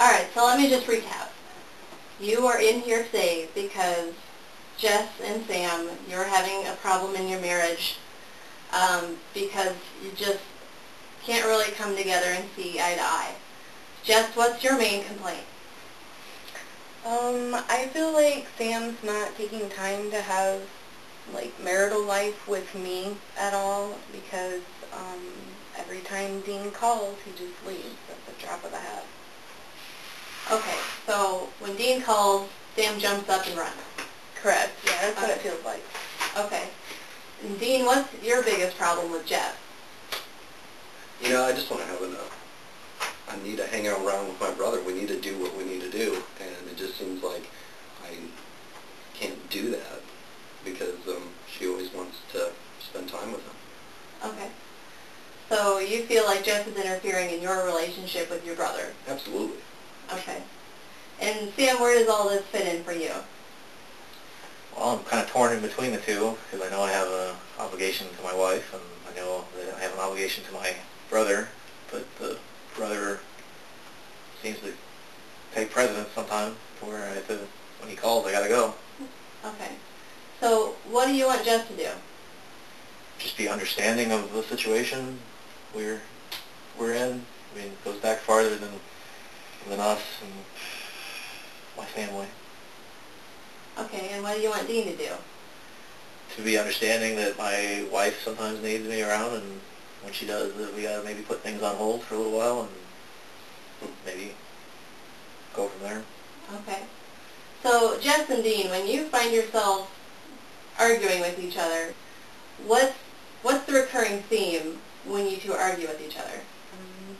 Alright, so let me just recap. You are in here today because Jess and Sam, you're having a problem in your marriage because you just can't really come together and see eye to eye. Jess, what's your main complaint? I feel like Sam's not taking time to have, marital life with me at all because, every time Dean calls, he just leaves at the drop of a hat. Okay, so when Dean calls, Sam jumps up and runs. Correct. Yeah, that's what it feels like. Okay. And Dean, what's your biggest problem with Jess? I just want to have I need to hang out around with my brother. We need to do what we need to do, and it just seems like I can't do that because she always wants to spend time with him. Okay. So you feel like Jess is interfering in your relationship with your brother? Absolutely. Okay. And Sam, where does all this fit in for you? Well, I'm kind of torn in between the two because I know I have an obligation to my wife, and I know that I have an obligation to my brother, but the brother seems to take precedence sometimes to where when he calls, I gotta go. Okay. So what do you want Jess to do? Just be understanding of the situation we're in. I mean, it goes back farther than us and my family. Okay, and what do you want Dean to do? To be understanding that my wife sometimes needs me around, and when she does, that we gotta maybe put things on hold for a little while and maybe go from there. Okay. So Jess and Dean, when you find yourself arguing with each other, what's the recurring theme when you two argue with each other?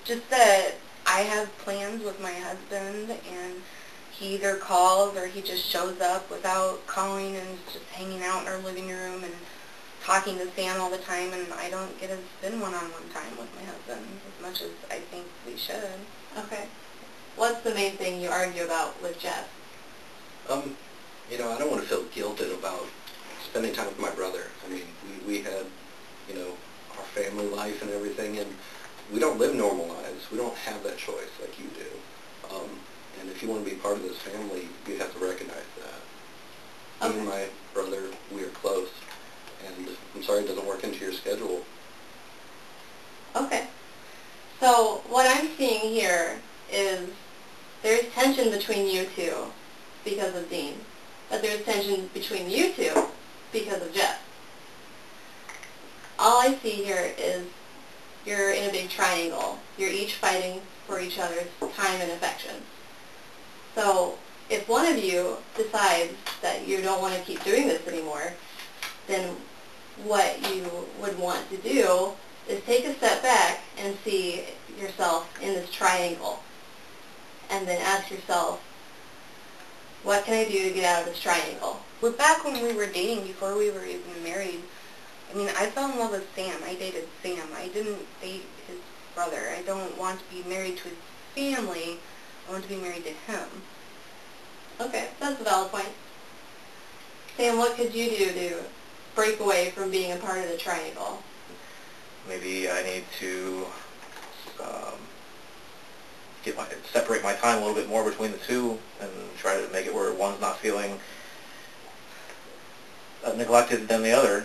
Just that I have plans with my husband, and he either calls or he just shows up without calling and is just hanging out in our living room and talking to Sam all the time, and I don't get to spend one-on-one time with my husband as much as I think we should. Okay. What's the main thing you argue about with Jess? I don't want to feel guilted about spending time with my brother. I mean, we had, our family life and everything, and we don't live normal lives. We don't have that choice like you do. And if you want to be part of this family, you have to recognize that. Okay. Me and my brother, we are close, and I'm sorry it doesn't work into your schedule. Okay. So what I'm seeing here is there's tension between you two because of Dean, but there's tension between you two because of Jess. All I see here is you're in a big triangle. You're each fighting for each other's time and affection. So if one of you decides that you don't want to keep doing this anymore, then what you would want to do is take a step back and see yourself in this triangle. And then ask yourself, what can I do to get out of this triangle? But back when we were dating, before we were even married, I fell in love with Sam. I dated Sam. I didn't date his brother. I don't want to be married to his family. I want to be married to him. Okay, that's a valid point. Sam, what could you do to break away from being a part of the triangle? Maybe I need to separate my time a little bit more between the two and try to make it where one's not feeling neglected than the other.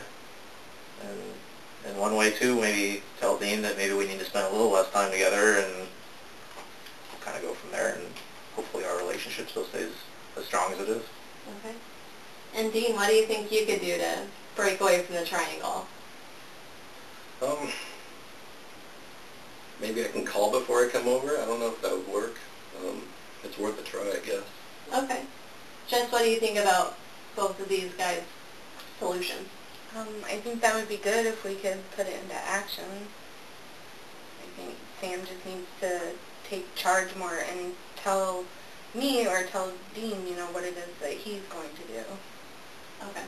And one way too, maybe tell Dean that maybe we need to spend a little less time together, and kind of go from there, and hopefully our relationship still stays as strong as it is. Okay. And Dean, what do you think you could do to break away from the triangle? Maybe I can call before I come over. I don't know if that would work. It's worth a try, I guess. Okay. Jess, what do you think about both of these guys' solutions? I think that would be good if we could put it into action. I think Sam just needs to take charge more and tell me or tell Dean, what it is that he's going to do. Okay.